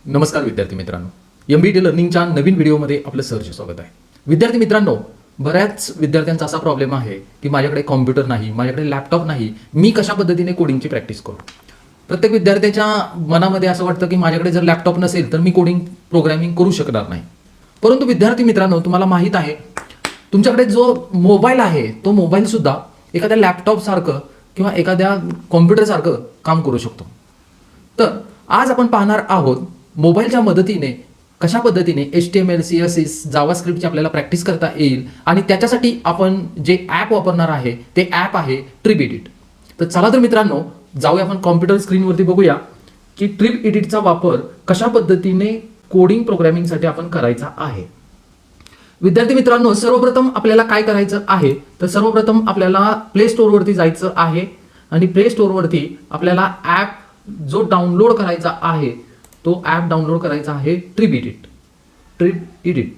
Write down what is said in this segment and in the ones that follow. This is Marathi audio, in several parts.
नमस्कार विद्यार्थी मित्रांनो, MBT लर्निंगच्या नवीन व्हिडिओमध्ये आपलं सहर्ष स्वागत आहे. विद्यार्थी मित्रांनो, बऱ्याच विद्यार्थ्यांचा असा प्रॉब्लेम आहे की माझ्याकडे कॉम्प्युटर नाही, माझ्याकडे लॅपटॉप नाही, मी कशा पद्धतीने कोडिंगची प्रॅक्टिस करू. प्रत्येक विद्यार्थ्याच्या मनामध्ये असं वाटतं की माझ्याकडे जर लॅपटॉप नसेल तर मी कोडिंग प्रोग्रॅमिंग करू शकणार नाही. परंतु विद्यार्थी मित्रांनो, तुम्हाला माहीत आहे तुमच्याकडे जो मोबाईल आहे तो मोबाईल सुद्धा एखाद्या लॅपटॉप सारखं किंवा एखाद्या कॉम्प्युटर सारखं काम करू शकतो. तर आज आपण पाहणार आहोत मोबाईलच्या मदतीने कशा पद्धतीने HTML, CSS, जावास्क्रिप्टची आपल्याला प्रॅक्टिस करता येईल आणि त्याच्यासाठी आपण जे ॲप वापरणार आहे ते ॲप आहे ट्रिप एडिट. तर चला तर मित्रांनो, जाऊया आपण कॉम्प्युटर स्क्रीनवरती बघूया की ट्रिप एडिटचा वापर कशा पद्धतीने कोडिंग प्रोग्रामिंगसाठी आपण करायचा आहे. विद्यार्थी मित्रांनो, सर्वप्रथम आपल्याला काय करायचं आहे तर सर्वप्रथम आपल्याला प्ले स्टोअरवरती जायचं आहे आणि प्ले स्टोअरवरती आपल्याला ॲप जो डाउनलोड करायचा आहे तो ॲप डाउनलोड करायचा आहे trip edit. Trip edit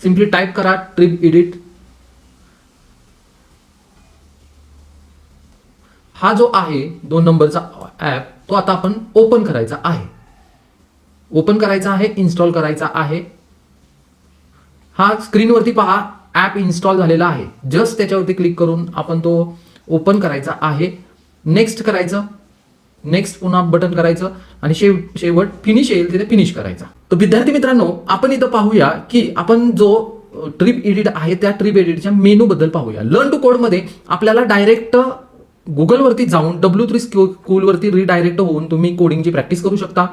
simply type करा ट्रिप एडिट. हा जो आहे 2 नंबरचा ॲप तो आता आपण ओपन करायचा आहे. ओपन करायचा आहे, इन्स्टॉल करायचा आहे. हा स्क्रीनवरती पहा ॲप इन्स्टॉल झालेला आहे. जस्ट त्याच्यावरती क्लिक करून आपण तो ओपन करायचा आहे. नेक्स्ट करायचं, नेक्स्ट पुन्हा बटन करायचं आणि शेवट फिनिश येईल तिथे फिनिश करायचा. तर विद्यार्थी मित्रांनो, आपण इथं पाहूया की आपण जो ट्रिप एडिट आहे त्या ट्रिप एडिटच्या मेनू बद्दल पाहूया. लर्न टू कोड मध्ये आपल्याला डायरेक्ट गुगलवरती जाऊन W3 स्कूलवरती रिडायरेक्ट होऊन तुम्ही कोडिंगची प्रॅक्टिस करू शकता.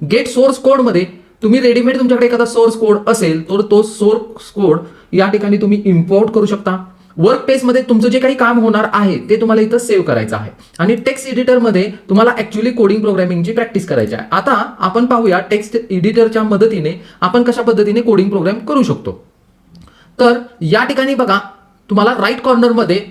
गेट सोर्स कोड मध्ये तुम्ही रेडीमेड तुमच्याकडे एखादा सोर्स कोड असेल तर तो सोर्स कोड या ठिकाणी तुम्ही इम्पोर्ट करू शकता. वर्क पेजमध्ये तुमचं जे काही काम होणार आहे ते तुम्हाला इथं सेव्ह करायचं आहे आणि टेक्स्ट एडिटरमध्ये तुम्हाला ऍक्च्युअली कोडिंग प्रोग्रामिंगची प्रॅक्टिस करायची आहे. आता आपण पाहूया टेक्स्ट एडिटरच्या मदतीने आपण कशा पद्धतीने कोडिंग प्रोग्राम करू शकतो. तर या ठिकाणी बघा तुम्हाला राईट कॉर्नरमध्ये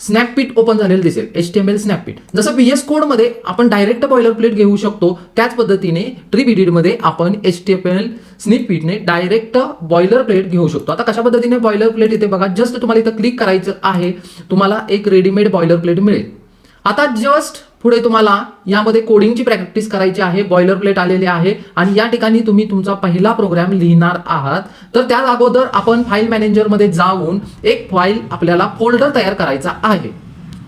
स्नॅपपीट ओपन झालेलं दिसेल, HTML स्नॅपपीट. जसं VS कोडमध्ये आपण डायरेक्ट बॉयलर प्लेट घेऊ शकतो त्याच पद्धतीने ट्रिप एडिटमध्ये आपण HTML स्नॅपपीटने डायरेक्ट बॉयलर प्लेट घेऊ शकतो. आता कशा पद्धतीने बॉयलर प्लेट इथे बघा, जस्ट तुम्हाला इथं क्लिक करायचं आहे, तुम्हाला एक रेडीमेड बॉयलर प्लेट मिळेल. आता जस्ट पुढे तुम्हाला यामध्ये कोडिंगची प्रॅक्टिस करायची आहे. बॉयलर प्लेट आलेले आहे आणि या ठिकाणी तुम्ही तुमचा पहिला प्रोग्राम लिहिणार आहात. तर त्या अगोदर आपण फाईल मॅनेजरमध्ये जाऊन एक फाईल आपल्याला फोल्डर तयार करायचा आहे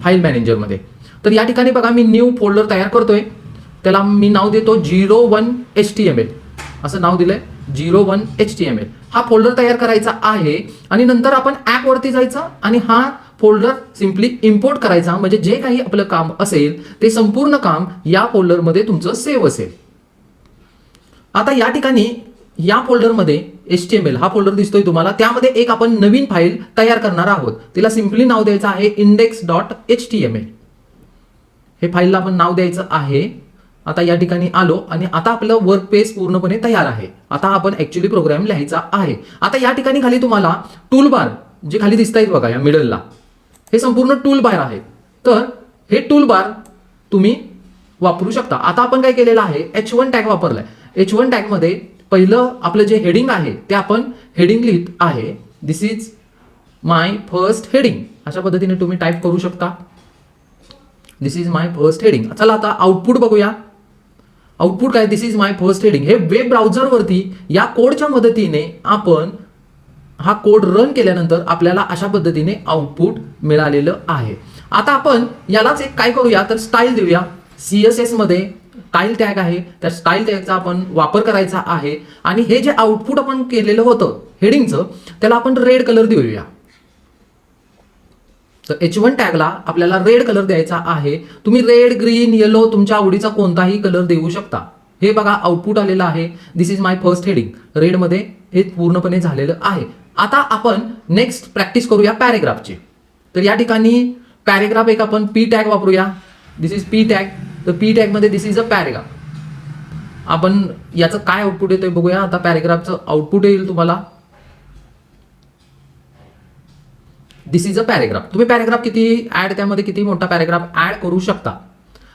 फाईल मॅनेजरमध्ये. तर या ठिकाणी बघा मी न्यू फोल्डर तयार करतोय. त्याला मी नाव देतो 01 HTML असं नाव दिलंय 01 HTML. हा फोल्डर तयार करायचा आहे आणि नंतर आपण ॲपवरती जायचं आणि हा फोल्डर सिम्पली इम्पोर्ट करायचा. म्हणजे जे काही आपलं काम असेल ते संपूर्ण काम या फोल्डरमध्ये तुमचं सेव्ह असेल. आता या ठिकाणी या फोल्डरमध्ये HTML हा फोल्डर दिसतोय तुम्हाला, त्यामध्ये एक आपण नवीन फाईल तयार करणार आहोत. तिला सिम्पली नाव द्यायचं आहे index.html. हे फाईलला आपण नाव द्यायचं आहे. आता या ठिकाणी आलो आणि आता आपलं वर्क पेज पूर्णपणे तयार आहे. आता आपण ऍक्च्युअली प्रोग्राम लिहायचा आहे. आता या ठिकाणी खाली तुम्हाला टूल बार जे खाली दिसत आहेत बघा या मिडलला, हे संपूर्ण टूल बार आहे. तर हे टूल बार तुम्ही वापरू शकता. आता आपण काय केलेलं आहे, H1 टॅग वापरलाय. H1 टॅग मध्ये पहिलं आपलं जे हेडिंग आहे ते आपण हेडिंग लिहित आहे. दिस इज माय फर्स्ट हेडिंग अशा पद्धतीने तुम्ही टाईप करू शकता. दिस इज माय फर्स्ट हेडिंग. चला आता आउटपुट बघूया. आउटपुट काय, दिस इज माय फर्स्ट हेडिंग. हे वेब ब्राउझरवरती या कोडच्या मदतीने आपण हा कोड रन केल्यानंतर आपल्याला अशा पद्धतीने आउटपुट मिळालेलं आहे. आता आपण यालाच एक काय करूया तर स्टाईल देऊया. CSS मध्ये स्टाईल टॅग आहे, त्या स्टाईल टॅगचा आपण वापर करायचा आहे आणि हे जे आउटपुट आपण केलेलं होतं हेडिंगचं त्याला आपण रेड कलर देऊया. तर H1 टॅगला आपल्याला रेड कलर द्यायचा आहे. तुम्ही रेड, ग्रीन, येलो तुमच्या आवडीचा कोणताही कलर देऊ शकता. हे बघा आउटपुट आलेलं आहे. दिस इज माय फर्स्ट हेडिंग. रेडमध्ये हे पूर्णपणे झालेलं आहे. आता आपण नेक्स्ट प्रॅक्टिस करूया पॅरेग्राफची. तर या ठिकाणी पॅरेग्राफ एक आपण P टॅग वापरूया. दिस इज P टॅग. तर P टॅग मध्ये दिस इज अ पॅरेग्राफ. आपण याचं काय आउटपुट येतोय बघूया. आता पॅरेग्राफचं आउटपुट येईल तुम्हाला. दिस इज अ पॅरेग्राफ. तुम्ही पॅरेग्राफ किती त्यामध्ये किती मोठा पॅरेग्राफ ऍड करू शकता.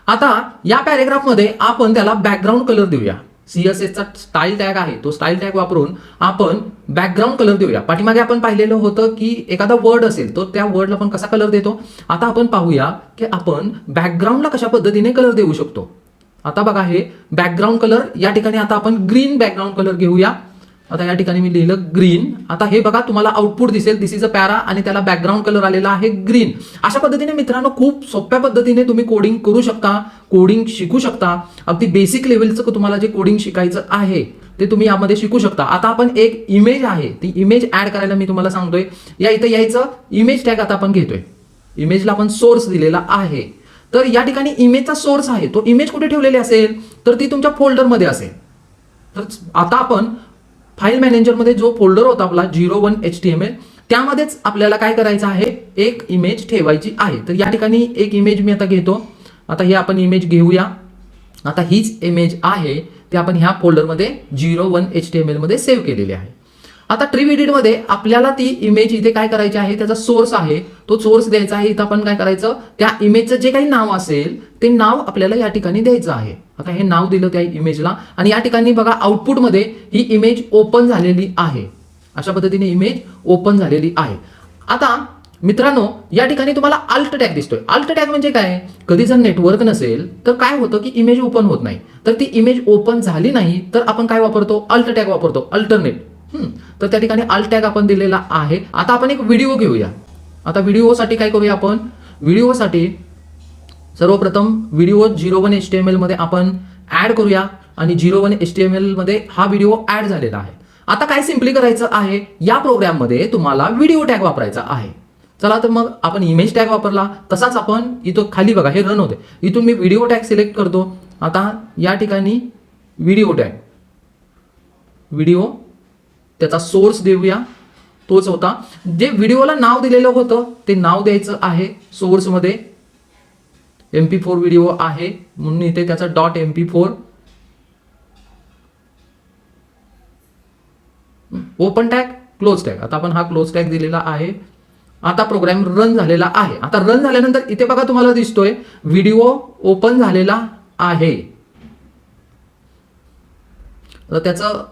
आता या पॅरेग्राफमध्ये आपण त्याला बॅकग्राऊंड कलर देऊया. CSS चा स्टाईल टॅग आहे, तो स्टाईल टॅग वापरून आपण बॅकग्राऊंड कलर देऊया. पाठीमागे आपण पाहिलेलं होतं की एखादा वर्ड असेल तो त्या वर्डला आपण कसा कलर देतो. आता आपण पाहूया की आपण बॅकग्राऊंडला कशा पद्धतीने कलर देऊ शकतो. आता बघा हे बॅकग्राऊंड कलर या ठिकाणी आता आपण ग्रीन बॅकग्राऊंड कलर घेऊया. आता या ठिकाणी मी लिहिलं ग्रीन. आता हे बघा तुम्हाला आउटपुट दिसेल, दिस इज अ पॅरा आणि त्याला बॅकग्राऊंड कलर आलेला आहे ग्रीन. अशा पद्धतीने मित्रांनो खूप सोप्या पद्धतीने तुम्ही कोडिंग करू शकता, कोडिंग शिकू शकता. अगदी बेसिक लेवलचं तुम्हाला जे कोडिंग शिकायचं आहे ते तुम्ही यामध्ये शिकू शकता. आता आपण एक इमेज आहे ती इमेज ऍड करायला मी तुम्हाला सांगतोय. या इथे यायचं इमेज टॅग आता आपण घेतोय. इमेजला आपण सोर्स दिलेला आहे. तर या ठिकाणी इमेजचा सोर्स आहे, तो इमेज कुठे ठेवलेली असेल तर ती तुमच्या फोल्डरमध्ये असेल. तर आता आपण फाईल मॅनेजरमध्ये जो फोल्डर होता आपला 01 HTML त्यामध्येच आपल्याला काय करायचं आहे, एक इमेज ठेवायची आहे. तर या ठिकाणी एक इमेज मी आता घेतो. आता ही आपण इमेज घेऊया. आता हीच इमेज आहे ती आपण ह्या फोल्डरमध्ये 01 HTML मध्ये सेव्ह केलेली आहे. आता ट्री मध्ये आपल्याला ती इमेज इथे काय करायची आहे, त्याचा सोर्स आहे तो सोर्स द्यायचा आहे. इथं आपण काय करायचं, त्या इमेजचं जे काही नाव असेल ते नाव आपल्याला या ठिकाणी द्यायचं आहे. आता हे नाव दिलं त्या इमेजला आणि या ठिकाणी बघा आउटपुटमध्ये ही इमेज ओपन झालेली आहे. अशा पद्धतीने इमेज ओपन झालेली आहे. आता मित्रांनो या ठिकाणी तुम्हाला अल्ट टॅग दिसतोय. अल्ट टॅग म्हणजे काय, कधी जर नेटवर्क नसेल तर काय होतं की इमेज ओपन होत नाही. तर ती इमेज ओपन झाली नाही तर आपण काय वापरतो, अल्ट टॅग वापरतो, अल्टरनेट. तर त्या ठिकाणी अल्ट टॅग आपण दिलेला आहे. आता आपण एक व्हिडिओ घेऊया. आता व्हिडिओसाठी काय करूया, आपण व्हिडिओसाठी सर्वप्रथम व्हिडिओ 01 HTML मध्ये आपण ऍड करूया आणि 01 HTML मध्ये हा व्हिडिओ ऍड झालेला आहे. आता काय सिम्पली करायचं आहे, या प्रोग्राम मध्ये तुम्हाला व्हिडिओ टॅग वापरायचा आहे. चला तर मग आपण इमेज टॅग वापरला, तसाच आपण इथं खाली बघा हे रन होते, इथून मी व्हिडिओ टॅग सिलेक्ट करतो. आता या ठिकाणी व्हिडिओ टॅग, व्हिडिओ त्याचा सोर्स देऊया, तोच होता जे व्हिडिओला नाव दिलेलं होतं ते नाव द्यायचं आहे. सोर्स मध्ये MP4 व्हिडिओ आहे म्हणून इथे त्याचा .mp4 open tag, close tag. आता आपण हा क्लोज टॅग दिलेला आहे. आता प्रोग्राम रन झालेला आहे. आता रन झाल्यानंतर इथे बघा तुम्हाला दिसतोय व्हिडिओ ओपन झालेला आहे. तर त्याचं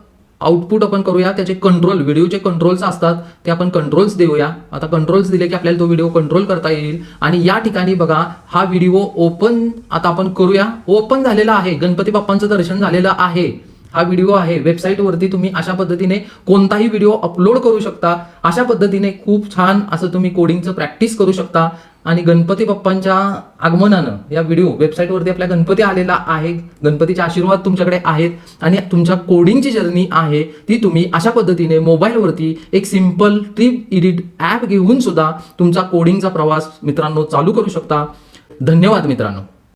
आउटपुट आपण करूया, त्याचे कंट्रोल, व्हिडिओचे कंट्रोल्स असतात ते आपण कंट्रोल्स देऊया. आता कंट्रोल्स दिले की आपल्याला तो व्हिडिओ कंट्रोल करता येईल. आणि या ठिकाणी बघा हा व्हिडिओ ओपन आता आपण करूया, ओपन झालेला आहे. गणपती बाप्पांचं दर्शन झालेलं आहे. हा व्हिडिओ आहे. वेबसाईटवरती तुम्ही अशा पद्धतीने कोणताही व्हिडिओ अपलोड करू शकता. अशा पद्धतीने खूप छान असं तुम्ही कोडिंगचं प्रॅक्टिस करू शकता. आणि गणपती बाप्पांच्या आगमनानं या व्हिडिओ वेबसाईटवरती आपल्या गणपती आलेला आहे, गणपतीचे आशीर्वाद तुमच्याकडे आहेत आणि तुमच्या कोडिंगची जर्नी आहे ती तुम्ही अशा पद्धतीने मोबाईलवरती एक सिंपल ट्रिप एडिट ॲप घेऊन सुद्धा तुमचा कोडिंगचा प्रवास मित्रांनो चालू करू शकता. धन्यवाद मित्रांनो.